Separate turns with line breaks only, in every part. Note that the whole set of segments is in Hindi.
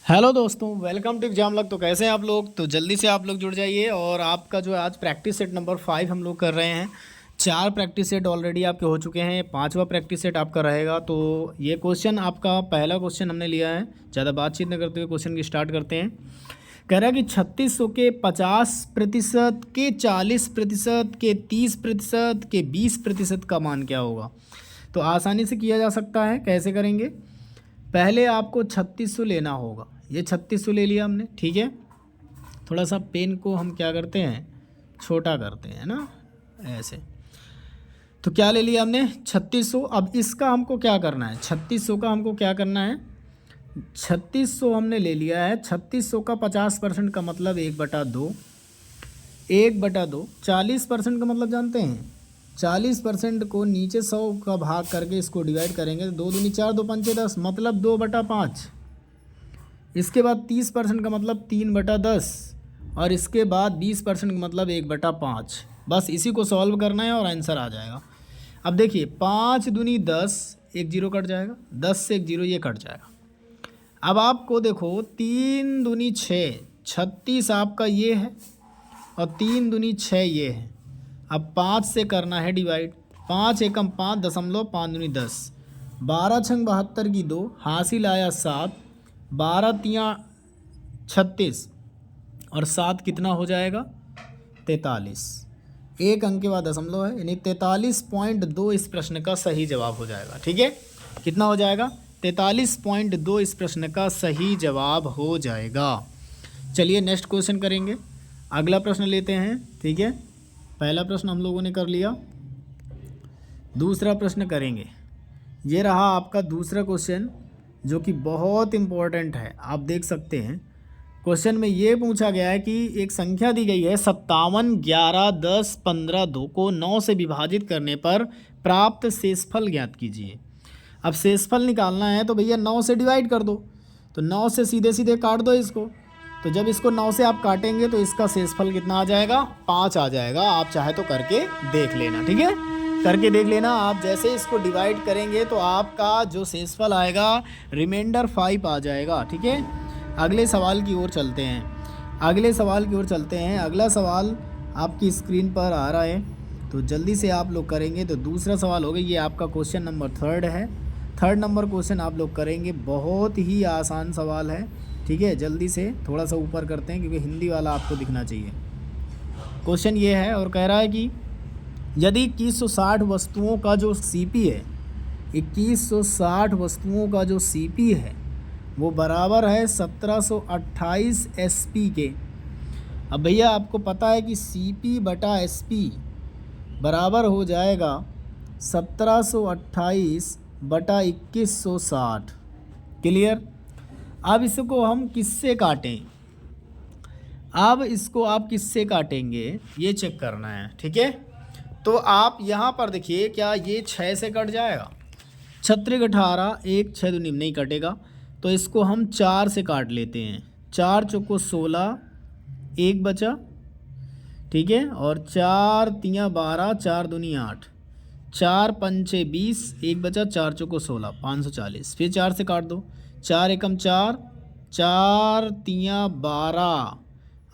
हेलो दोस्तों, वेलकम टू एग्जाम लग। तो कैसे हैं आप लोग? तो जल्दी से आप लोग जुड़ जाइए। और आपका जो है आज प्रैक्टिस सेट नंबर 5 हम लोग कर रहे हैं। 4 प्रैक्टिस सेट ऑलरेडी आपके हो चुके हैं, 5वां प्रैक्टिस सेट आपका रहेगा। तो ये क्वेश्चन आपका पहला क्वेश्चन हमने लिया है। ज़्यादा बातचीत न करते हुए क्वेश्चन की स्टार्ट करते हैं। कह रहा है कि 3600 के 50% के 40% के 30% के 20% का मान क्या होगा। तो आसानी से किया जा सकता है। कैसे करेंगे? पहले आपको 3600 लेना होगा। ये 3600 ले लिया हमने, ठीक है। थोड़ा सा पेन को हम क्या करते हैं, छोटा करते हैं ना, ऐसे। तो क्या ले लिया हमने? 3600। अब इसका हमको क्या करना है? 3600 का हमको क्या करना है? 3600 हमने ले लिया है। 3600 का 50% का मतलब 1/2। 1/2 40% का मतलब जानते हैं? 40% को नीचे 100 का भाग करके इसको डिवाइड करेंगे तो 2 दूनी 4, 2 पंचे 10, मतलब 2/5। इसके बाद 30% का मतलब 3/10 और इसके बाद 20% का मतलब 1/5। बस इसी को सॉल्व करना है और आंसर आ जाएगा। अब देखिए, 5 दूनी 10, एक जीरो कट जाएगा, 10 से एक जीरो ये कट जाएगा। अब आपको देखो, 3 दूनी 6, 36 आपका ये है और 3 दूनी 6 ये है। अब 5 से करना है डिवाइड। 5 एकम 5 दशमलव 5 दूनी 10, 12 छंग 72 की 2, हासिल आया 7, 12 तियाँ 36 और 7 कितना हो जाएगा? 43। एक अंक के बाद दशमलव है, यानी 43.2 इस प्रश्न का सही जवाब हो जाएगा। ठीक है, कितना हो जाएगा? 43.2 इस प्रश्न का सही जवाब हो जाएगा। चलिए नेक्स्ट क्वेश्चन करेंगे। अगला प्रश्न लेते हैं, ठीक है। पहला प्रश्न हम लोगों ने कर लिया, दूसरा प्रश्न करेंगे। ये रहा आपका दूसरा क्वेश्चन, जो कि बहुत इम्पोर्टेंट है। आप देख सकते हैं क्वेश्चन में ये पूछा गया है कि एक संख्या दी गई है 57, 11, 10, 15, 2 को 9 से विभाजित करने पर प्राप्त शेषफल ज्ञात कीजिए। अब शेषफल निकालना है तो भैया 9 से डिवाइड कर दो। तो 9 से सीधे सीधे काट दो इसको। तो जब इसको 9 से आप काटेंगे तो इसका शेषफल कितना आ जाएगा? 5 आ जाएगा। आप चाहे तो करके देख लेना, ठीक है। करके देख लेना। आप जैसे इसको डिवाइड करेंगे तो आपका जो शेषफल आएगा रिमाइंडर 5 आ जाएगा, ठीक है। अगले सवाल की ओर चलते हैं। अगला सवाल आपकी स्क्रीन पर आ रहा है, तो जल्दी से आप लोग करेंगे। तो दूसरा सवाल हो गया, ये आपका क्वेश्चन नंबर 3 है। 3rd नंबर क्वेश्चन आप लोग करेंगे। बहुत ही आसान सवाल है, ठीक है। जल्दी से थोड़ा सा ऊपर करते हैं क्योंकि हिंदी वाला आपको दिखना चाहिए। क्वेश्चन ये है और कह रहा है कि यदि 2160 वस्तुओं का जो सीपी है, 2160 वस्तुओं का जो सीपी है वो बराबर है 1728 एसपी के। अब भैया आपको पता है कि सीपी बटा एसपी बराबर हो जाएगा 1728 बटा 2160। क्लियर? अब इसको हम किससे काटें? अब इसको आप किससे काटेंगे ये चेक करना है, ठीक है। तो आप यहाँ पर देखिए, क्या ये 6 से कट जाएगा? 6 18, 1 6 दूनी नहीं कटेगा। तो इसको हम 4 से काट लेते हैं। 4 चौको 16, 1 बचा, ठीक है। और 4 तियाँ 12, 4 दूनी 8, 4 पंचे 20, 1 बचा, 4 चौको 16, 540। फिर 4 से काट दो। 4 एकम 4, 4 तियाँ 12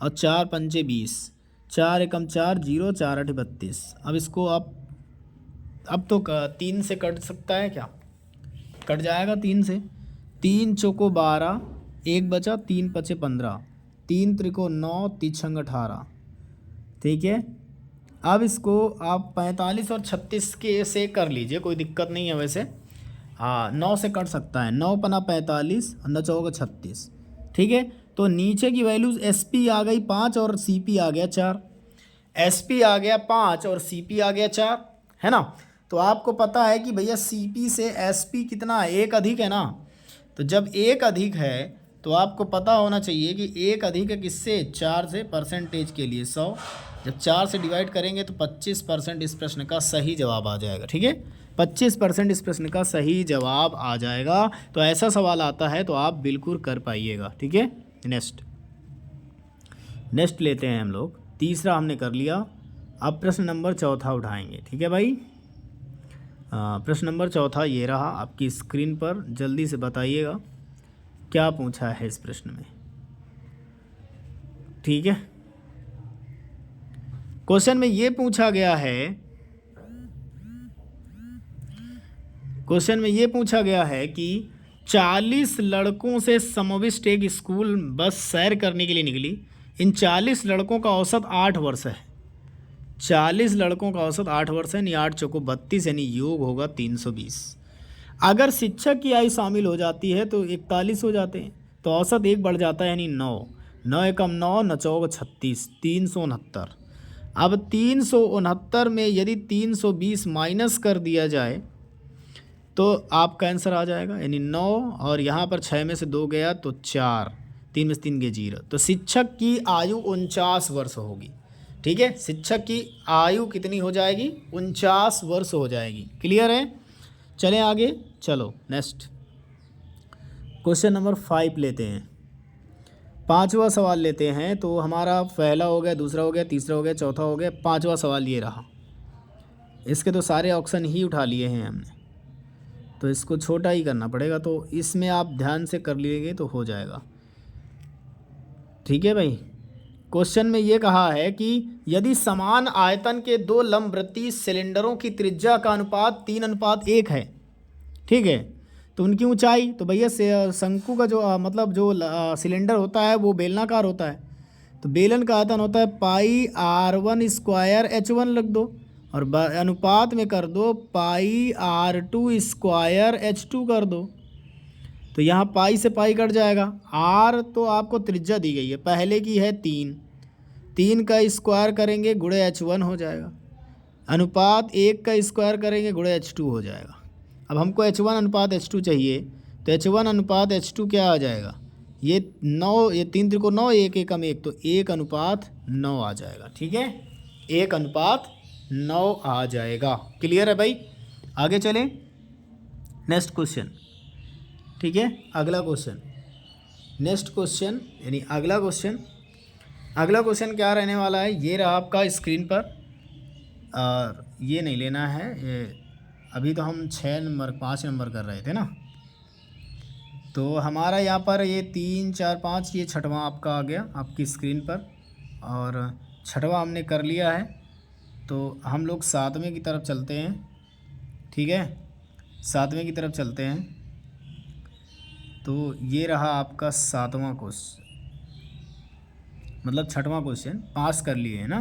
और 4 पंचे 20, 4 एकम 4 0, 4 8 32। अब इसको आप अब तो 3 से कट सकता है क्या? कट जाएगा 3 से। 3 चौको 12, 1 बचा, 3 पचे 15, 3 त्रिको 9, 3 छंग 18, ठीक है। अब इसको आप 45 और 36 के से कर लीजिए, कोई दिक्कत नहीं है वैसे। हाँ, 9 से कट सकता है। 9 पना 45, 9 चौका 36, ठीक है। तो नीचे की वैल्यूज एसपी आ गई 5 और सीपी आ गया 4। एसपी आ गया 5 और सीपी आ गया 4, है ना। तो आपको पता है कि भैया सीपी से एसपी कितना है? 1 अधिक है ना। तो जब 1 अधिक है तो आपको पता होना चाहिए कि 1 अधिक है किससे? 4 से। परसेंटेज के लिए 100, जब 4 से डिवाइड करेंगे तो 25% इस प्रश्न का सही जवाब आ जाएगा, ठीक है। 25% इस प्रश्न का सही जवाब आ जाएगा। तो ऐसा सवाल आता है तो आप बिल्कुल कर पाइएगा, ठीक है। नेक्स्ट लेते हैं हम लोग। तीसरा हमने कर लिया। अब प्रश्न नंबर 4 उठाएंगे, ठीक है भाई। प्रश्न नंबर 4 ये रहा आपकी स्क्रीन पर, जल्दी से बताइएगा। क्या पूछा है इस प्रश्न में। ठीक है, क्वेश्चन में ये पूछा गया है, क्वेश्चन में ये पूछा गया है कि 40 लड़कों से समाविष्ट एक स्कूल बस सैर करने के लिए निकली। इन 40 लड़कों का औसत 8 वर्ष है। 40 लड़कों का औसत 8 वर्ष है, यानी 8 चौको 32, यानी योग होगा 320। अगर शिक्षक की आयु शामिल हो जाती है तो 41 हो जाते हैं, तो औसत 1 बढ़ जाता है, यानी 9। 9 एकम 9, 9 चौक 36, 369। अब 369 में यदि 320 माइनस कर दिया जाए तो आपका आंसर आ जाएगा, यानी 9, और यहाँ पर 6 में से 2 गया तो 4, 3 में से 3 गए 0। तो शिक्षक की आयु 49 वर्ष होगी। ठीक है, शिक्षक की आयु कितनी हो जाएगी, 49 वर्ष हो जाएगी। क्लियर है, चलें आगे। चलो नेक्स्ट क्वेश्चन नंबर 5 लेते हैं, 5वां सवाल लेते हैं। तो हमारा पहला हो गया, दूसरा हो गया, तीसरा हो गया, चौथा हो गया, 5वां सवाल ये रहा। इसके तो सारे ऑप्शन ही उठा लिए हैं हमने, तो इसको छोटा ही करना पड़ेगा, तो इसमें आप ध्यान से कर लीजिए तो हो जाएगा। ठीक है भाई, क्वेश्चन में ये कहा है कि यदि समान आयतन के 2 लंबवृत्तीय सिलेंडरों की त्रिज्या का अनुपात 3:1 है, ठीक है, तो उनकी ऊंचाई, तो भैया शंकु का जो मतलब जो सिलेंडर होता है वो बेलनाकार होता है, तो बेलन का आयतन होता है पाई r1 स्क्वायर h1 रख दो, और अनुपात में कर दो पाई r2 स्क्वायर h2 कर दो। तो यहाँ पाई से पाई कट जाएगा। r तो आपको त्रिज्या दी गई है, पहले की है 3 का स्क्वायर करेंगे गुणे h1 हो जाएगा, अनुपात 1 का स्क्वायर करेंगे गुणे h2 हो जाएगा। अब हमको h1 अनुपात h2 चाहिए, तो h1 अनुपात h2 क्या आ जाएगा, ये 9, ये 3 त्रिको 9, 1 एकम 1, तो 1:9 आ जाएगा। ठीक है, 1:9 आ जाएगा। क्लियर है भाई, आगे चलें नेक्स्ट क्वेश्चन। ठीक है, अगला क्वेश्चन, नेक्स्ट क्वेश्चन यानी अगला क्वेश्चन। अगला क्वेश्चन क्या रहने वाला है, ये रहा आपका स्क्रीन पर, और ये नहीं लेना है, ये अभी तो हम 6 नंबर 5 नंबर कर रहे थे ना, तो हमारा यहाँ पर ये 3 4 5 ये 6वां आपका आ गया आपकी स्क्रीन पर, और 6वां हमने कर लिया है। तो हम लोग 7वें की तरफ चलते हैं। ठीक है, 7वें की तरफ चलते हैं। तो ये रहा आपका 7वां क्वेश्चन, मतलब 6वां क्वेश्चन, पास कर लिए है ना,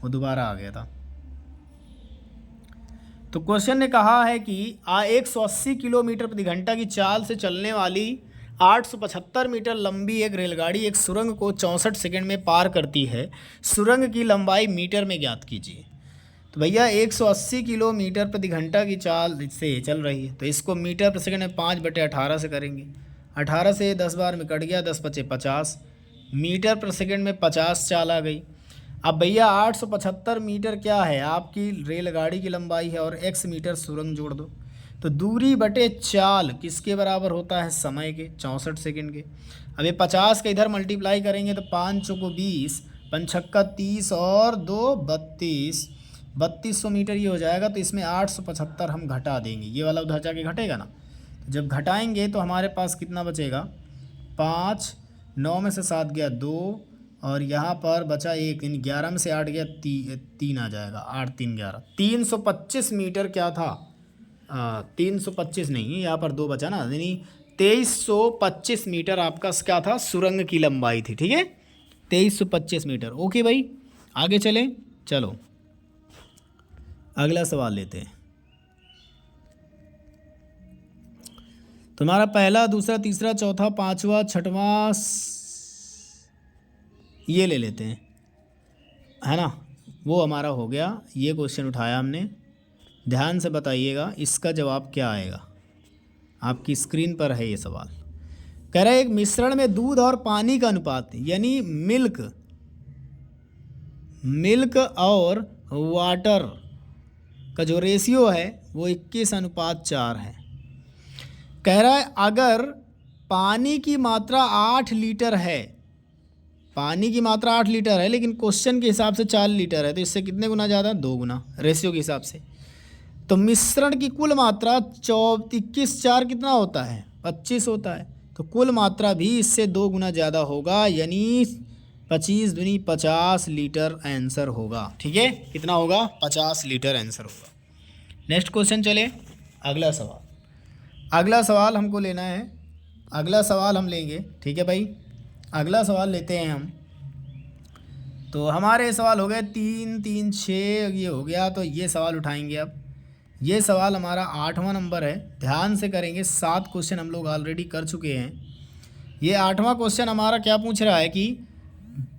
वो दोबारा आ गया था। तो क्वेश्चन ने कहा है कि 180 किलोमीटर प्रति घंटा की चाल से चलने वाली 875 मीटर लंबी एक रेलगाड़ी एक सुरंग को 64 सेकंड में पार करती है। सुरंग की लंबाई मीटर में ज्ञात कीजिए। तो भैया 180 किलोमीटर प्रति घंटा की चाल से चल रही है, तो इसको मीटर प्रति सेकंड में 5/18 से करेंगे। 18 से 10 बार में कट गया, 10 × 5 = 50 मीटर प्रति सेकंड में 50 चाल आ गई। अब भैया 875 मीटर क्या है, आपकी रेलगाड़ी की लंबाई है, और x मीटर सुरंग जोड़ दो, तो दूरी बटे चाल किसके बराबर होता है, समय के, 64 सेकंड के। अब ये 50 का इधर मल्टीप्लाई करेंगे तो 5 चौको 20, 5 छक्का 30 और 2 32, 3200 मीटर ये हो जाएगा। तो इसमें 875 हम घटा देंगे, ये वाला उधर जाके घटेगा ना, तो जब घटाएंगे तो हमारे पास कितना बचेगा, 5, 9 में से 7 गया 2, और यहाँ पर बचा 1, यानी 11 में से 8 गया 3 आ जाएगा, 8 3 11, 325 मीटर क्या था, 325 नहीं, यहाँ पर 2 बचा ना, यानी 2325 मीटर आपका क्या था, सुरंग की लंबाई थी। ठीक है, 2325 मीटर। ओके भाई, आगे चलें। चलो अगला सवाल लेते हैं। तुम्हारा पहला, दूसरा, तीसरा, चौथा, 5वां, 6वां ये ले लेते हैं, है ना, वो हमारा हो गया। ये क्वेश्चन उठाया हमने, ध्यान से बताइएगा इसका जवाब क्या आएगा। आपकी स्क्रीन पर है ये सवाल। कह रहा है एक मिश्रण में दूध और पानी का अनुपात, यानी मिल्क और वाटर का जो रेशियो है वो 21:4 है। कह रहा है अगर पानी की मात्रा 8 लीटर है, पानी की मात्रा 8 लीटर है, लेकिन क्वेश्चन के हिसाब से 4 लीटर है, तो इससे कितने गुना ज़्यादा, 2 गुना रेशियो के हिसाब से। तो मिश्रण की कुल मात्रा 21 4 कितना होता है, 25 होता है, तो कुल मात्रा भी इससे 2 गुना ज़्यादा होगा, यानी 25 दूनी 50 लीटर आंसर होगा। ठीक है, कितना होगा? 50 लीटर आंसर होगा। नेक्स्ट क्वेश्चन चले, अगला सवाल। अगला सवाल हमको लेना है, अगला सवाल हम लेंगे। ठीक है भाई, अगला सवाल लेते हैं हम। तो हमारे सवाल हो गए 3 3 6, ये हो गया। तो ये सवाल उठाएंगे अब। ये सवाल हमारा 8वां नंबर है, ध्यान से करेंगे। 7 क्वेश्चन हम लोग ऑलरेडी कर चुके हैं। ये 8वां क्वेश्चन हमारा क्या पूछ रहा है कि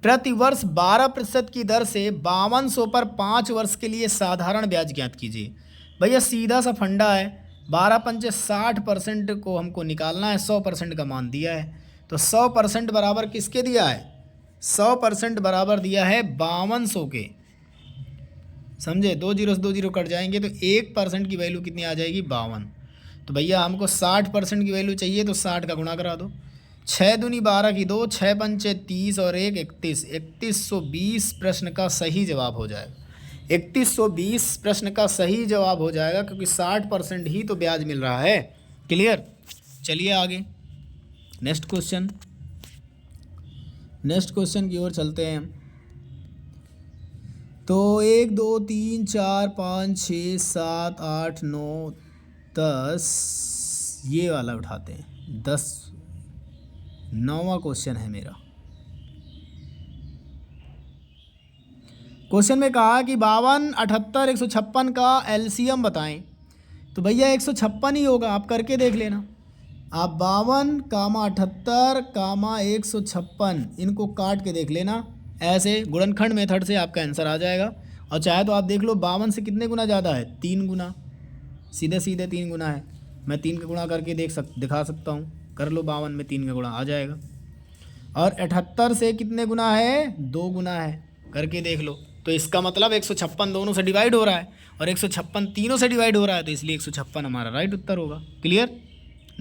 प्रतिवर्ष 12% की दर से 5200 पर 5 वर्ष के लिए साधारण ब्याज ज्ञात कीजिए। भैया सीधा सा फंडा है, 12 पंचे 60% को हमको निकालना है। 100% का मान दिया है, तो 100% बराबर किसके दिया है? 100% बराबर दिया है 5200 के। समझे? 2 जीरो से 2 जीरो कट जाएंगे तो 1% की वैल्यू कितनी आ जाएगी? 52। तो भैया हमको 60% की वैल्यू चाहिए, तो 60 का गुणा करा दो। 6 दूनी 12 की 2, 6 पंचे 30 और 1 31, 3120 प्रश्न का सही जवाब हो जाएगा। 3120 प्रश्न का सही जवाब हो जाएगा, क्योंकि 60% ही तो ब्याज मिल रहा है। क्लियर? चलिए आगे नेक्स्ट क्वेश्चन, नेक्स्ट क्वेश्चन की ओर चलते हैं हम। तो 1 2 3 4 5 6 7 8 9 10, ये वाला उठाते हैं। 10 9वां क्वेश्चन है मेरा। क्वेश्चन में कहा कि 52, 78, 156 का एलसीएम बताएं। तो भैया 156 ही होगा, आप करके देख लेना। आप 52, 78, 156 इनको काट के देख लेना। ऐसे गुणनखंड मेथड से आपका आंसर आ जाएगा। और चाहे तो आप देख लो 52 से कितने गुना ज़्यादा है? 3 गुना, सीधे सीधे 3 गुना है। मैं 3 का गुणा करके दिखा सकता हूँ। कर लो, 52 में 3 का गुणा आ जाएगा। और 78 से कितने गुना है? 2 गुना है, करके देख लो। तो इसका मतलब 156 दोनों से डिवाइड हो रहा है, और 156 तीनों से डिवाइड हो रहा है, तो इसलिए 156 हमारा राइट उत्तर होगा। Clear?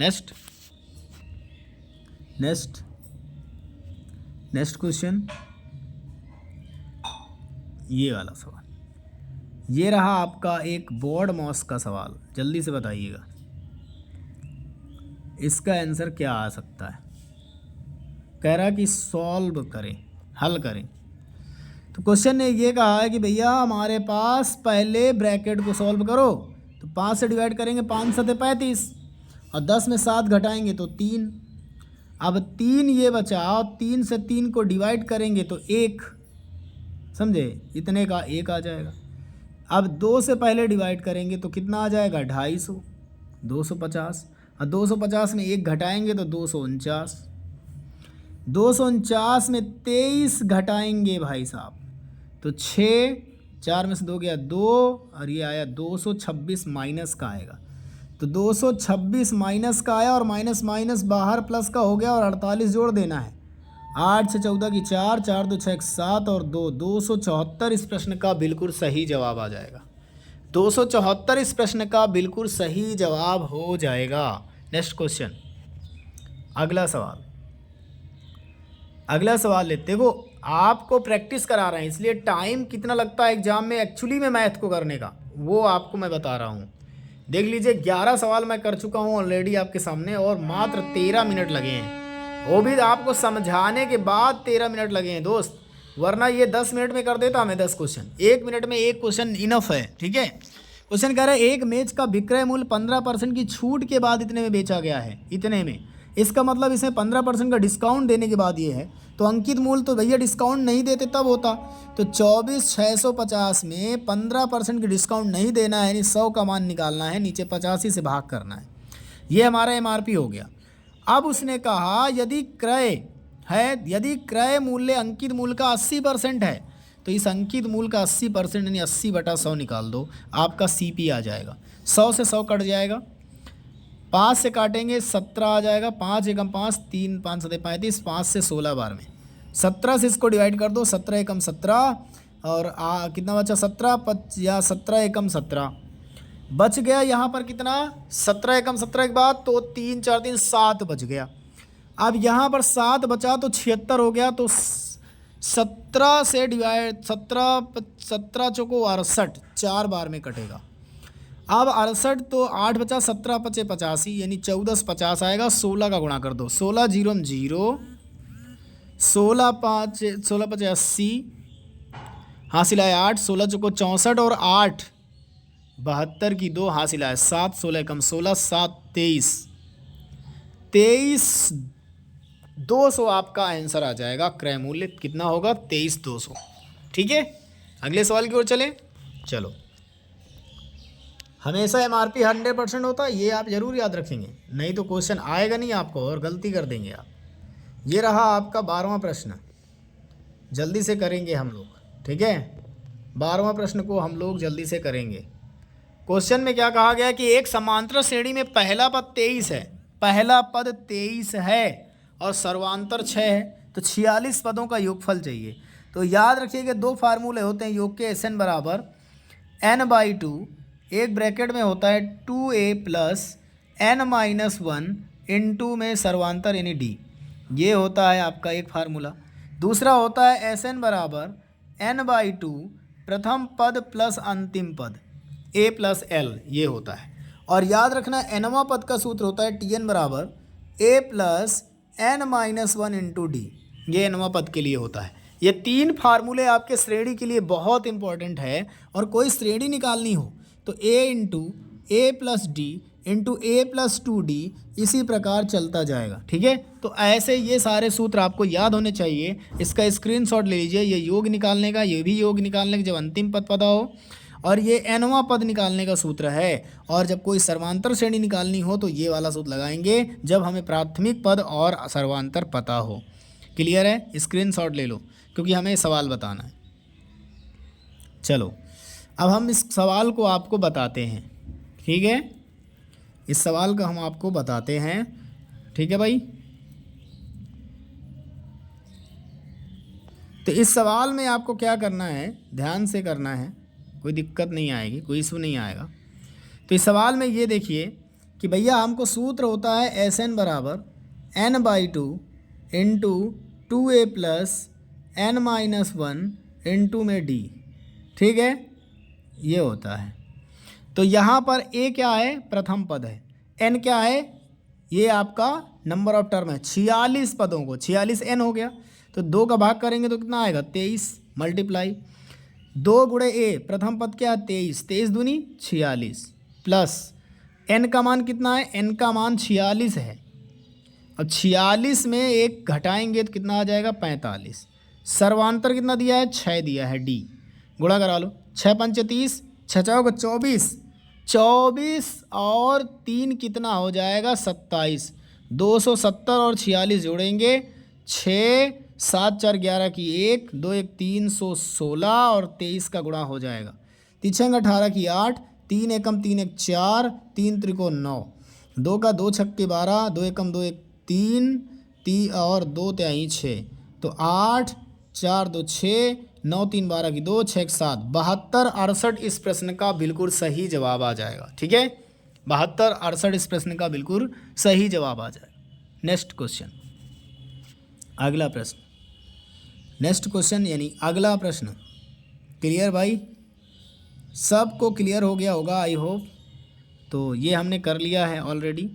Next next next question, ये वाला सवाल। ये रहा आपका एक बोर्ड मॉस का सवाल, जल्दी से बताइएगा इसका आंसर क्या आ सकता है। कह रहा है कि सॉल्व करें, हल करें। तो क्वेश्चन ने ये कहा है कि भैया हमारे पास पहले ब्रैकेट को सॉल्व करो। तो 5 से डिवाइड करेंगे, 5 सते 35, और 10 में 7 घटाएंगे तो 3। अब 3 ये बचा, और 3 से 3 को डिवाइड करेंगे तो 1, समझे? इतने का 1 आ जाएगा। अब 2 से पहले डिवाइड करेंगे तो कितना आ जाएगा? 250, 250, और 250 में 1 घटाएंगे तो 249, 249 में 23 घटाएंगे भाई साहब तो 6, 4 में से 2 गया 2, और ये आया 226 माइनस का आएगा। तो 226 माइनस का आया, और माइनस माइनस बाहर प्लस का हो गया, और 48 जोड़ देना है। 8 से 14 की 4, 4 2 6 7 और 2, 274 इस प्रश्न का बिल्कुल सही जवाब आ जाएगा। 274 इस प्रश्न का बिल्कुल सही जवाब हो जाएगा। नेक्स्ट क्वेश्चन, अगला सवाल। अगला सवाल लेते। देखो आपको प्रैक्टिस करा रहे हैं, इसलिए टाइम कितना लगता है एग्जाम में एक्चुअली में मैथ को करने का, वो आपको मैं बता रहा हूँ। देख लीजिए 11 सवाल मैं कर चुका हूँ ऑलरेडी आपके सामने, और मात्र 13 मिनट लगे हैं। वो भी आपको समझाने के बाद 13 मिनट लगे हैं दोस्त, वरना ये 10 मिनट में कर देता हमें 10 क्वेश्चन। 1 मिनट में 1 क्वेश्चन इनफ है। ठीक है, क्वेश्चन कह रहा है एक मेज का विक्रय मूल्य 15% की छूट के बाद इतने में बेचा गया है, इतने में। इसका मतलब इसमें 15% का डिस्काउंट देने के बाद ये है। तो अंकित मूल्य तो भैया डिस्काउंट नहीं देते तब होता। तो 24,650 में 15% की डिस्काउंट नहीं देना है, यानी 100 का मान निकालना है, नीचे 85 से भाग करना है। ये हमारा एमआरपी हो गया। अब उसने कहा यदि क्रय मूल्य अंकित मूल्य का 80% है, तो इस अंकित मूल्य का 80% यानी 80/100 निकाल दो, आपका सीपी आ जाएगा। 100 से 100 कट जाएगा, 5 से काटेंगे 17 आ जाएगा। 5 एकम 5, 3 5 7 35, 5 से 16 बार में 17 से इसको डिवाइड कर दो, 17 एकम 17, और कितना बचा? 17 या 17 एकम 17 बच गया। यहाँ पर कितना? 17 एकम 17 के बाद तो 3 4 3 7 बच गया। अब यहाँ पर 7 बचा तो 76 हो गया। तो 17 से डिवाइड 17 चौको 68 4 बार में कटेगा। अब 68 तो 8 बचा 17 पचे 85 यानी 1450 आएगा। 16 का गुणा कर दो, 16 जीरो 0, 16 पचे 80, हासिल आए 8, 16 चौको 64 और 8 72 की 2 हासिल आए 7, 16 कम 16, 7 23, 23,200 आपका आंसर आ जाएगा। क्रय मूल्य कितना होगा? 23,200। ठीक है, अगले सवाल की ओर चलें। चलो, हमेशा एमआरपी 100% होता है, ये आप ज़रूर याद रखेंगे, नहीं तो क्वेश्चन आएगा नहीं आपको और गलती कर देंगे आप। ये रहा आपका 12वां प्रश्न, जल्दी से करेंगे हम लोग। ठीक है, 12वां प्रश्न को हम लोग जल्दी से करेंगे। क्वेश्चन में क्या कहा गया कि एक समांतर श्रेणी में पहला पद 23 है, पहला पद 23 है और सर्वांतर 6 है, तो 46 पदों का योगफल चाहिए। तो याद रखिए कि दो फार्मूले होते हैं योग के, SN बराबर n/2, एक ब्रैकेट में होता है 2a प्लस n-1 इंटू में सर्वांतर यानी d, ये होता है आपका एक फार्मूला। दूसरा होता है SN बराबर n/2 प्रथम पद प्लस अंतिम पद a प्लस l, ये होता है। और याद रखना nवां पद का सूत्र होता है TN बराबर a plus n-1 into d, ये nवां पद के लिए होता है। ये तीन फार्मूले आपके श्रेणी के लिए बहुत इंपॉर्टेंट है, और कोई श्रेणी निकालनी हो तो a into A plus D into A plus 2d इसी प्रकार चलता जाएगा। ठीक है, तो ऐसे ये सारे सूत्र आपको याद होने चाहिए। इसका स्क्रीनशॉट ले लीजिए, ये योग निकालने का, ये भी योग निकालने का जब अंतिम पद पता हो, और ये nवां पद निकालने का सूत्र है। और जब कोई सर्वांतर श्रेणी निकालनी हो तो ये वाला सूत्र लगाएंगे जब हमें प्राथमिक पद और सर्वांतर पता हो। क्लियर है? स्क्रीनशॉट ले लो क्योंकि हमें सवाल बताना है। चलो, अब हम इस सवाल को आपको बताते हैं। ठीक है, इस सवाल का हम आपको बताते हैं। ठीक है भाई, तो इस सवाल में आपको क्या करना है, ध्यान से करना है, कोई दिक्कत नहीं आएगी, कोई इशू नहीं आएगा। तो इस सवाल में ये देखिए कि भैया हमको सूत्र होता है SN बराबर n/2 into 2a plus n-1 into में d। ठीक है, ये होता है। तो यहाँ पर a क्या है? प्रथम पद है। n क्या है? ये आपका नंबर ऑफ टर्म है। 46 पदों को 46 n हो गया, तो 2 का भाग करेंगे तो कितना आएगा? 23 मल्टीप्लाई 2 गुणे a, प्रथम पद क्या है? 23, 23 दूनी 46 प्लस n का मान कितना है? n का मान 46 है। अब 46 में 1 घटाएंगे तो कितना आ जाएगा? 45। सर्वांतर कितना दिया है? 6 दिया है, d गुणा करा लो, 6 पंचे 30, 6 चौको 24, 24 और 3 कितना हो जाएगा? 27। 270 और 46 जोड़ेंगे, 6 7 4 11 की 1, 2 1 316 और 23 का गुणा हो जाएगा। 3 18 की 8, 3 एकम 3 1 4, 3 त्रिको 9, 2 का 2 छक्के 12, 2 एकम 2 1 3 और 2 तिहाई 6, तो 8 4 2 6, 9 3 12 की 2, 6 7, 72 68 इस प्रश्न का बिल्कुल सही जवाब आ जाएगा। ठीक है, 72 68 इस प्रश्न का बिल्कुल सही जवाब आ जाएगा। नेक्स्ट क्वेश्चन, अगला प्रश्न, नेक्स्ट क्वेश्चन यानी अगला प्रश्न। क्लियर भाई? सबको क्लियर हो गया होगा आई होप। तो ये हमने कर लिया है ऑलरेडी,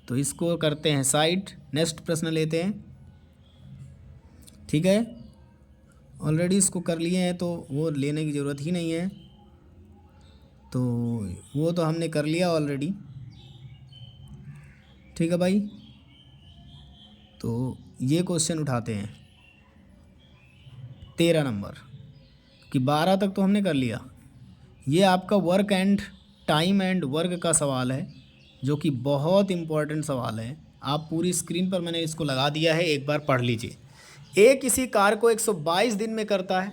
तो इसको करते हैं साइड। नेक्स्ट प्रश्न लेते हैं। ठीक है, ऑलरेडी इसको कर लिए हैं तो वो लेने की ज़रूरत ही नहीं है, तो वो तो हमने कर लिया ऑलरेडी। ठीक है भाई, तो ये क्वेश्चन उठाते हैं 13 नंबर कि 12 तक तो हमने कर लिया। ये आपका work and time and work का सवाल है, जो कि बहुत इम्पोर्टेंट सवाल है। आप पूरी स्क्रीन पर मैंने इसको लगा दिया है, एक बार पढ़ लीजिए। ए किसी कार्य को 122 दिन में करता है,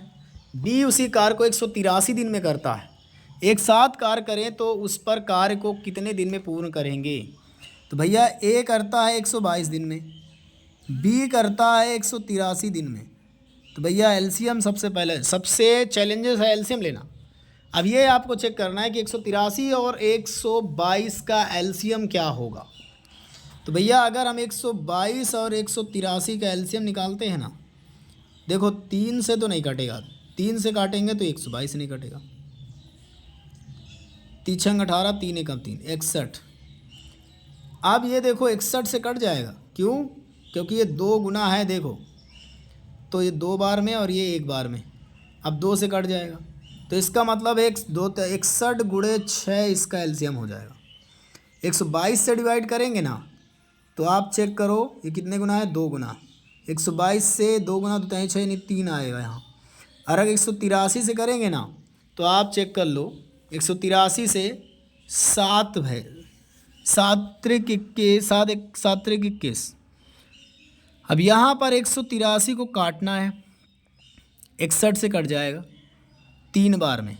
बी उसी कार्य को 183 दिन में करता है। एक साथ कार्य करें तो उस पर कार्य को कितने दिन में पूर्ण करेंगे? तो भैया ए करता है 122 दिन में, बी करता है 183 दिन में, तो भैया एलसीएम सबसे पहले, सबसे चैलेंजेस है एलसीएम लेना। अब ये आपको चेक करना है कि 183 और 122 का एलसीएम क्या होगा। तो भैया अगर हम 122 और 183 का एलसीएम निकालते हैं ना, देखो 3 से तो नहीं कटेगा, 3 से काटेंगे तो 122 नहीं कटेगा, तीन 18, 3 एकम 3, 61। अब ये देखो 61 से कट जाएगा, क्यों? क्योंकि ये 2 गुना है, देखो तो ये 2 बार में और ये 1 बार में, अब 2 से कट जाएगा, तो इसका मतलब 61 गुणे 6 इसका एलसीएम हो जाएगा। 122 से डिवाइड करेंगे ना तो आप चेक करो ये कितने गुना है, 2 गुना। 122 से 2 गुना तो 6 यानी 3 आएगा यहाँ। और अगर 183 से करेंगे ना तो आप चेक कर लो, 183 से 7 है, 7 त्रिक 21। अब यहाँ पर 183 को काटना है, 61 से कट जाएगा 3 बार में,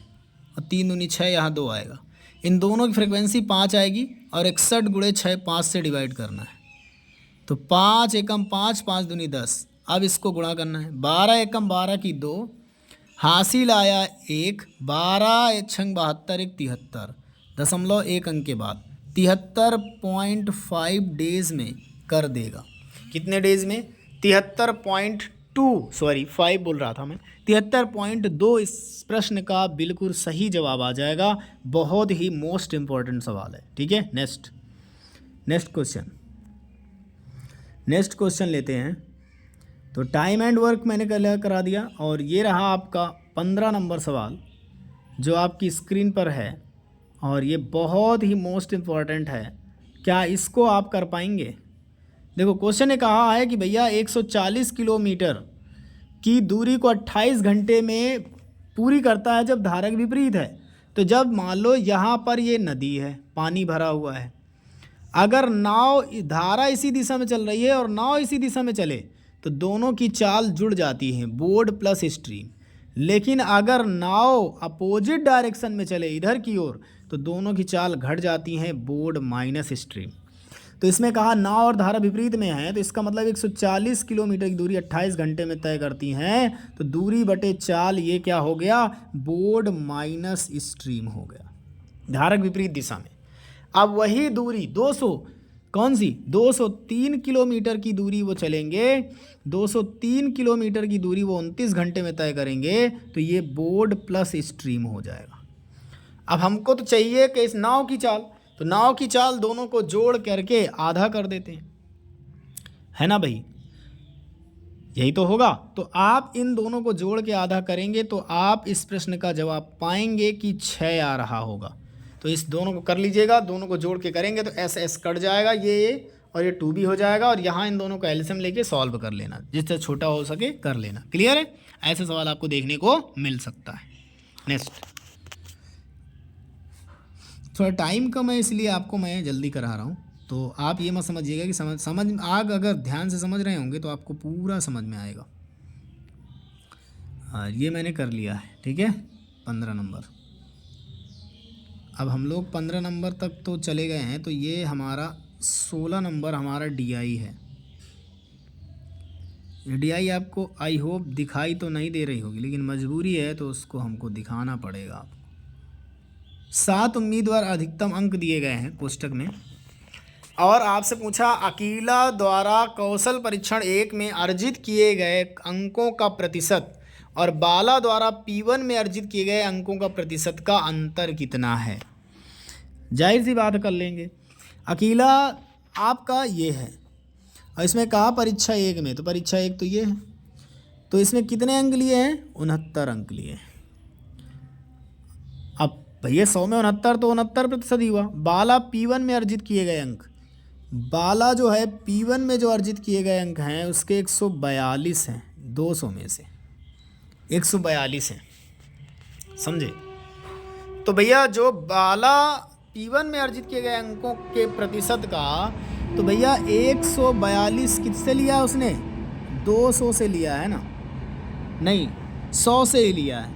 और 3 दूनी 6, यहाँ 2 आएगा। इन दोनों की फ्रिक्वेंसी 5 आएगी और 61 गुणे 6 5 से डिवाइड करना है, तो 5 एकम 5, 5 दूनी 10। अब इसको गुणा करना है, 12 एकम 12 की 2, हासिल आया 1, 12 1 छंग 72, 1 73, 0.1 अंक के बाद 73.5 डेज में कर देगा। कितने डेज में? 5 बोल रहा था मैं, 73.2 इस प्रश्न का बिल्कुल सही जवाब आ जाएगा। बहुत ही मोस्ट इम्पॉर्टेंट सवाल है, ठीक है। नेक्स्ट क्वेश्चन लेते हैं। तो टाइम एंड वर्क मैंने करा दिया, और ये रहा आपका 15 नंबर सवाल जो आपकी स्क्रीन पर है, और ये बहुत ही मोस्ट इम्पॉर्टेंट है। क्या इसको आप कर पाएंगे? देखो क्वेश्चन ने कहा है कि भैया 140 किलोमीटर की दूरी को 28 घंटे में पूरी करता है जब धारा के विपरीत है। तो जब मान लो यहाँ पर ये नदी है, पानी भरा हुआ है, अगर नाव धारा इसी दिशा में चल रही है और नाव इसी दिशा में चले तो दोनों की चाल जुड़ जाती है, बोर्ड प्लस स्ट्रीम। लेकिन अगर नाव अपोजिट डायरेक्शन में चले इधर की ओर तो दोनों की चाल घट जाती हैं, बोर्ड माइनस स्ट्रीम। तो इसमें कहा नाव और धारा विपरीत में है, तो इसका मतलब 140 किलोमीटर की दूरी 28 घंटे में तय करती हैं, तो दूरी बटे चाल ये क्या हो गया, बोर्ड माइनस स्ट्रीम हो गया, धारा विपरीत दिशा में। अब वही दूरी 203 किलोमीटर की दूरी वो चलेंगे, 203 किलोमीटर की दूरी वो 29 घंटे में तय करेंगे, तो ये बोर्ड प्लस स्ट्रीम हो जाएगा। अब हमको तो चाहिए कि इस नाव की चाल, तो नाव की चाल दोनों को जोड़ करके आधा कर देते हैं, है ना भाई, यही तो होगा। तो आप इन दोनों को जोड़ के आधा करेंगे तो आप इस प्रश्न का जवाब पाएंगे कि 6 आ रहा होगा। तो इस दोनों को कर लीजिएगा, दोनों को जोड़ के करेंगे तो एस कट जाएगा, ये और ये 2 भी हो जाएगा, और यहाँ इन दोनों का एलसीएम लेके सॉल्व कर लेना, जिससे छोटा हो सके कर लेना। क्लियर है? ऐसे सवाल आपको देखने को मिल सकता है। नेक्स्ट, थोड़ा टाइम कम है इसलिए आपको मैं जल्दी करा रहा हूँ, तो आप ये मत समझिएगा कि समझ आग अगर ध्यान से समझ रहे होंगे तो आपको पूरा समझ में आएगा। ये मैंने कर लिया है, ठीक है, 15 नंबर। अब हम लोग 15 नंबर तक तो चले गए हैं, तो ये हमारा 16 नंबर हमारा डीआई है। ये डीआई आपको आई होप दिखाई तो नहीं दे रही होगी, लेकिन मजबूरी है तो उसको हमको दिखाना पड़ेगा आपको। 7 उम्मीदवार अधिकतम अंक दिए गए हैं कोष्टक में, और आपसे पूछा अकीला द्वारा कौशल परीक्षण 1 में अर्जित किए गए अंकों का प्रतिशत और बाला द्वारा P1 में अर्जित किए गए अंकों का प्रतिशत का अंतर कितना है। जाहिर सी बात कर लेंगे, अकीला आपका ये है, और इसमें कहा परीक्षा 1 में, तो परीक्षा 1 तो ये है, तो इसमें कितने अंक लिए हैं, 69 अंक लिए हैं। अब भैया 100 में 69 तो 69% ही हुआ। बाला P1 में अर्जित किए गए अंक, बाला जो है P1 में जो अर्जित किए गए अंक हैं उसके 142 हैं, 200 में से 142 हैं, समझे। तो भैया जो बाला P1 में अर्जित किए गए अंकों के प्रतिशत का, तो भैया 142 किससे लिया उसने, 200 से लिया है ना, नहीं 100 से ही लिया है,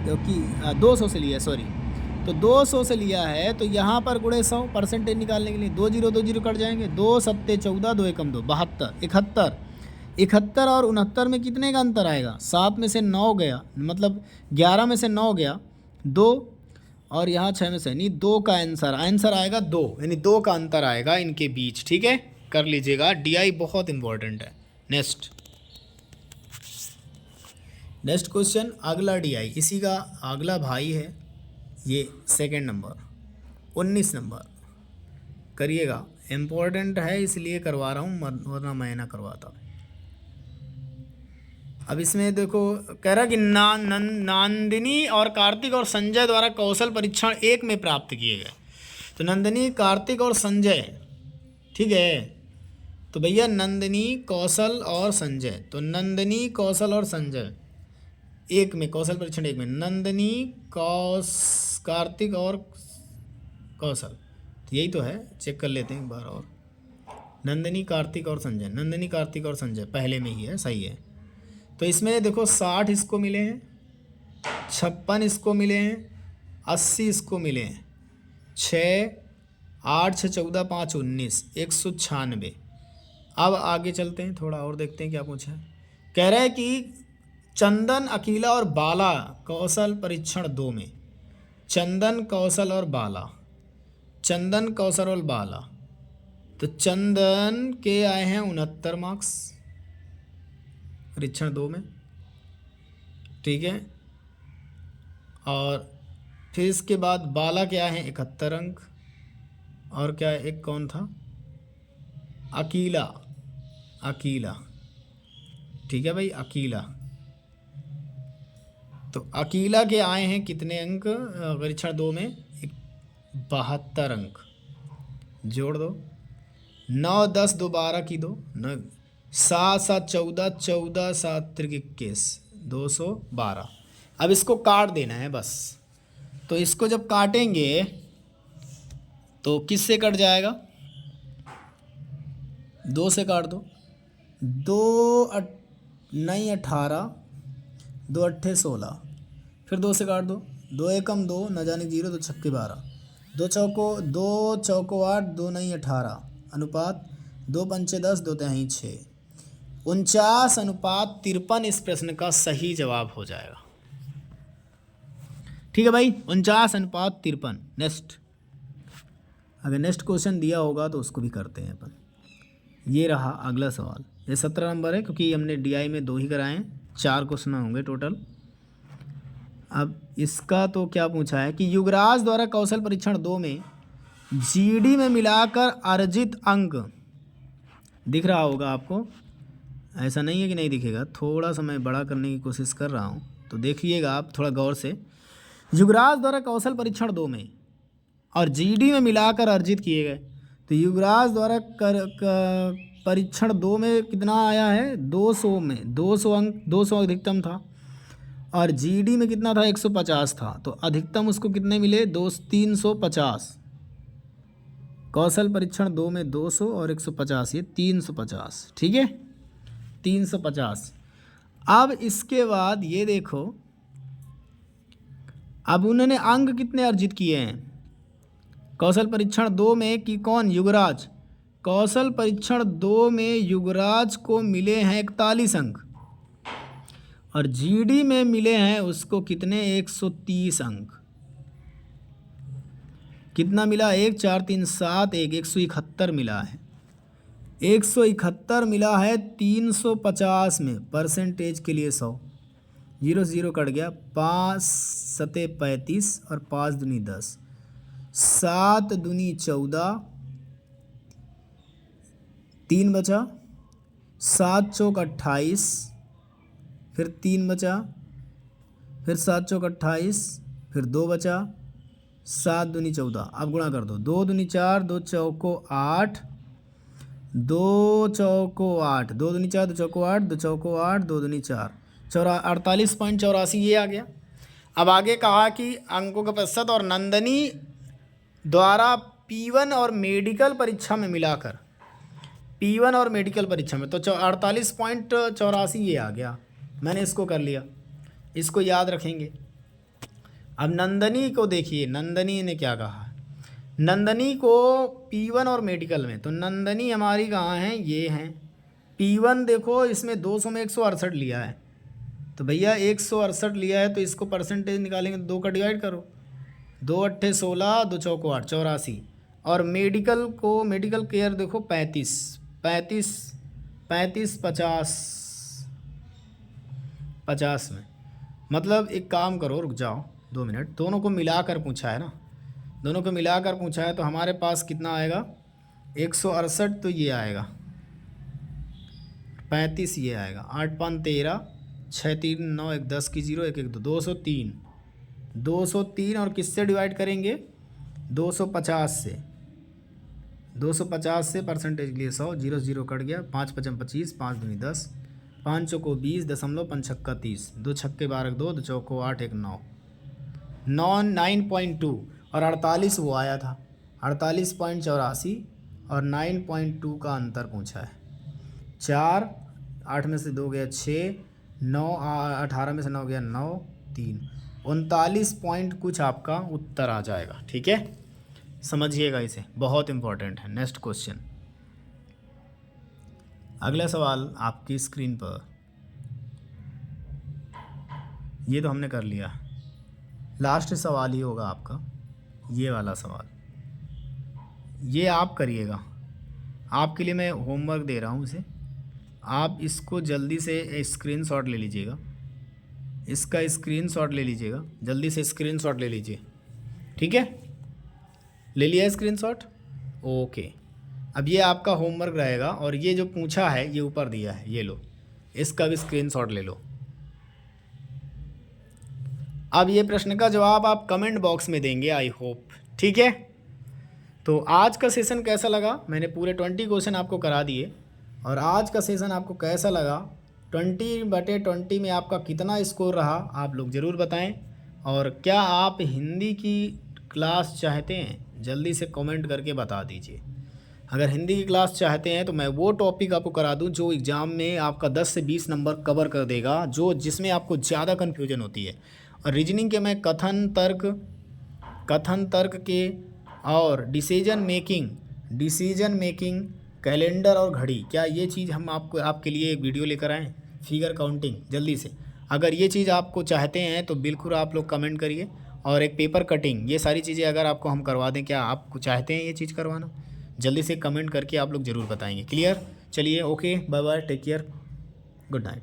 क्योंकि 200 से लिया है, सॉरी, तो 200 से लिया है। तो यहाँ पर गुणे 100 परसेंटेज निकालने के लिए 2 0 कट जाएंगे, 2 7 14, 2 एकम 2 72, 71 और 69 में कितने का अंतर आएगा, 7 में से 9 गया, मतलब 11 में से 9 गया 2, और यहाँ 6 में से नहीं 2 का आंसर आएगा 2, यानी 2 का अंतर आएगा इनके बीच, ठीक है, कर लीजिएगा। डीआई बहुत इंपॉर्टेंट है। नेक्स्ट क्वेश्चन, अगला डीआई, इसी का अगला भाई है, ये सेकंड नंबर 19 नंबर करिएगा, इम्पोर्टेंट है इसलिए करवा रहा हूँ, वरना मैं ना करवाता। अब इसमें देखो कह रहा कि नंदिनी और कार्तिक और संजय द्वारा कौशल परीक्षण 1 में प्राप्त किए गए। तो नंदिनी, कार्तिक और संजय, ठीक है। तो भैया नंदिनी, कौशल और संजय, तो नंदिनी, कौशल और संजय 1 में, कौशल परीक्षण 1 में नंदिनी, कार्तिक और कौशल, तो यही तो है, चेक कर लेते हैं एक बार और। नंदिनी, कार्तिक और संजय, नंदिनी, कार्तिक और संजय पहले में ही है, सही है। तो इसमें देखो 60 इसको मिले हैं, 56 इसको मिले हैं, 80 इसको मिले हैं, 6 8 6 14 5 19 196। अब आगे चलते हैं, थोड़ा और देखते हैं क्या पूछा है। कह रहा है कि चंदन, अकीला और बाला कौशल परीक्षण 2 में, चंदन, कौशल और बाला, चंदन, कौशल और बाला, तो चंदन के आए हैं 69 मार्क्स परीक्षण 2 में, ठीक है। और फिर इसके बाद बाला के आए हैं 71 अंक, और क्या एक कौन था, अकीला, अकीला, ठीक है भाई, अकीला। तो अकीला के आए हैं कितने अंक परीक्षण 2 में, 72 अंक, जोड़ दो, 9 10 2 12 की 2, 9 7 7 14, 14 7 3 21, 212। अब इसको काट देना है बस। तो इसको जब काटेंगे तो किससे कट जाएगा, 2 से काट दो, 9 18, 2 8 16, फिर 2 से काट दो, 2 एकम 2, न जाने 0, 2 छक्के 12, 2 चौको 8, 2 9 18, अनुपात 2 पंचे 10, 2 तिहाई 6, 49:53 इस प्रश्न का सही जवाब हो जाएगा। ठीक है भाई, 49:53। नेक्स्ट, अगर नेक्स्ट क्वेश्चन दिया होगा तो उसको भी करते हैं अपन। ये रहा अगला सवाल, ये 17 नंबर है, क्योंकि हमने डीआई में 2 ही कराए हैं, 4 क्वेश्चन होंगे टोटल। अब इसका तो क्या पूछा है कि युवराज द्वारा कौशल परीक्षण 2 में जीडी में मिलाकर अर्जित अंक, दिख रहा होगा आपको, ऐसा नहीं है कि नहीं दिखेगा, थोड़ा सा मैं बड़ा करने की कोशिश कर रहा हूँ, तो देखिएगा आप थोड़ा गौर से। युवराज द्वारा कौशल परीक्षण 2 में और जीडी में मिलाकर अर्जित किए गए, तो युवराज द्वारा परीक्षण 2 में कितना आया है, 200 में 200 अंक, 200 अधिकतम था, और जीडी में कितना था, 150 था, तो अधिकतम उसको कितने मिले, 350। कौशल परीक्षण 2 में 200 और 150, ये 350, ठीक है, 350। अब इसके बाद ये देखो, अब उन्होंने अंक कितने अर्जित किए हैं कौशल परीक्षण 2 में, कि कौन, युवराज। कौशल परीक्षण 2 में युवराज को मिले हैं 41 अंक, और जीडी में मिले हैं उसको कितने, 130 अंक। कितना मिला, 1 4 3 7 1, 171 मिला है, 171 मिला है 350 में, परसेंटेज के लिए 100, 0 से 0 कट गया, 5 सते 35 और 5 दूनी 10, 7 दूनी 14, 3 बचा, 7 चौक 28, फिर 3 बचा, फिर 7 चौक 28, फिर 2 बचा, 7 दूनी 14, अब गुणा कर दो, 2 दूनी 4, 2 चौको 8, 2 चौको 8, 2 दूनी 4, 2 चौको 8, 2 चौको 8, 2 दूनी 4, 48.84 ये आ गया। अब आगे कहा कि अंकों का प्रतिशत और नंदनी द्वारा P1 और मेडिकल परीक्षा में मिलाकर, P1 और मेडिकल परीक्षा में, तो 48.84 ये आ गया, मैंने इसको कर लिया, इसको याद रखेंगे। अब नंदनी को देखिए, नंदनी ने क्या कहा, नंदनी को P1 और मेडिकल में, तो नंदनी हमारी कहाँ हैं, ये हैं। P1 देखो इसमें 200 में 168 लिया है, तो भैया 168 लिया है, तो इसको परसेंटेज निकालेंगे, 2 का डिवाइड करो, 2 अट्ठे 16, 2 चौको 8, 84। और मेडिकल को, मेडिकल केयर देखो 35 50 50 में, मतलब एक काम करो, रुक जाओ, 2 मिनट, दोनों को मिलाकर पूछा है ना, दोनों को मिलाकर पूछा है, तो हमारे पास कितना आएगा 168, तो ये आएगा 35, ये आएगा 8 5 13, 6 3 9 1 10 की 0 1 1 2 203, 203 और किससे डिवाइड करेंगे 250 से, 250 से परसेंटेज के लिए 100, 0 0 कट गया, 5 5 25, 5 दूनी 10, 5 चौको 20, 5 छक्का 30, 2 छक्के 12 2, 2 चौको 8 1 9, 9.2 और 48 वो आया था 48.84 और 9.2 का अंतर पूछा है। 4 8 में से 2 गया 6, 9 18 में से 9 गया 9, 3 39 पॉइंट कुछ आपका उत्तर आ जाएगा। ठीक है, समझिएगा इसे, बहुत इंपॉर्टेंट है। नेक्स्ट क्वेश्चन, अगला सवाल आपकी स्क्रीन पर, ये तो हमने कर लिया, लास्ट सवाल ही होगा आपका ये वाला सवाल, ये आप करिएगा, आपके लिए मैं होमवर्क दे रहा हूँ इसे, आप इसको जल्दी से स्क्रीनशॉट ले लीजिएगा, इसका स्क्रीनशॉट ले लीजिएगा, जल्दी से स्क्रीनशॉट ले लीजिए। ठीक है, ले लिया स्क्रीनशॉट, ओके। अब ये आपका होमवर्क रहेगा और ये जो पूछा है ये ऊपर दिया है, ये लो, इसका भी स्क्रीनशॉट ले लो। अब ये प्रश्न का जवाब आप कमेंट बॉक्स में देंगे, आई होप। ठीक है, तो आज का सेशन कैसा लगा, मैंने पूरे 20 क्वेश्चन आपको करा दिए, और आज का सेशन आपको कैसा लगा, 20/20 में आपका कितना स्कोर रहा, आप लोग ज़रूर बताएं। और क्या आप हिंदी की क्लास चाहते हैं, जल्दी से कमेंट करके बता दीजिए। अगर हिंदी की क्लास चाहते हैं तो मैं वो टॉपिक आपको करा दूं जो एग्ज़ाम में आपका 10 से 20 नंबर कवर कर देगा, जो जिसमें आपको ज़्यादा कन्फ्यूजन होती है। और रीजनिंग के मैं कथन तर्क के और डिसीजन मेकिंग कैलेंडर और घड़ी, क्या ये चीज़ हम आपके लिए एक वीडियो लेकर आएँ, फिगर काउंटिंग, जल्दी से। अगर ये चीज़ आपको चाहते हैं तो बिल्कुल आप लोग कमेंट करिए। और एक पेपर कटिंग, ये सारी चीज़ें अगर आपको हम करवा दें, क्या आप चाहते हैं ये चीज़ करवाना, जल्दी से कमेंट करके आप लोग ज़रूर बताएंगे। क्लियर, चलिए, okay, bye bye, take care, good night.